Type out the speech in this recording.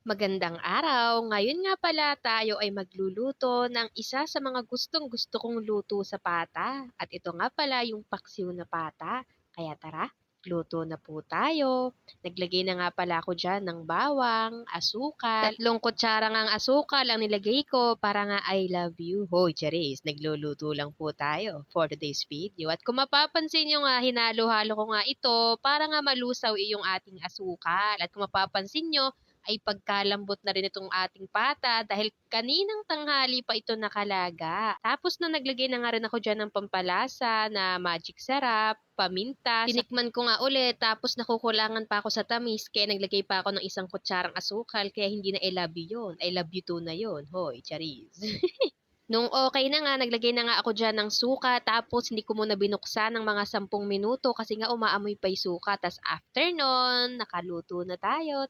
Magandang araw! Ngayon nga pala tayo ay magluluto ng isa sa mga gustong-gusto kong luto sa pata. At ito nga pala yung paksiw na pata. Kaya tara, luto na po tayo. Naglagay na nga pala ako dyan ng bawang, asukal. 3 kutsara ang asukal ang nilagay ko para nga I love you. Hoy, Charis, nagluluto lang po tayo for today's video. At kung mapapansin nyo nga, hinalo-halo ko nga ito para nga malusaw iyong ating asukal. At kung mapapansin nyo, ay pagkalambot na rin itong ating pata dahil kaninang tanghali pa ito nakalaga. Tapos na naglagay na nga rin ako dyan ng pampalasa na magic sarap, paminta. Tinikman ko nga ulit tapos nakukulangan pa ako sa tamis kaya naglagay pa ako ng 1 kutsarang asukal kaya hindi na I love you yun. I love you too na yun. Hoy, Charis. Nung okay na nga, naglagay na nga ako dyan ng suka tapos hindi ko muna binuksan ng mga 10 minuto kasi nga umaamoy pa yung suka. Tapos after nun, nakaluto na tayo.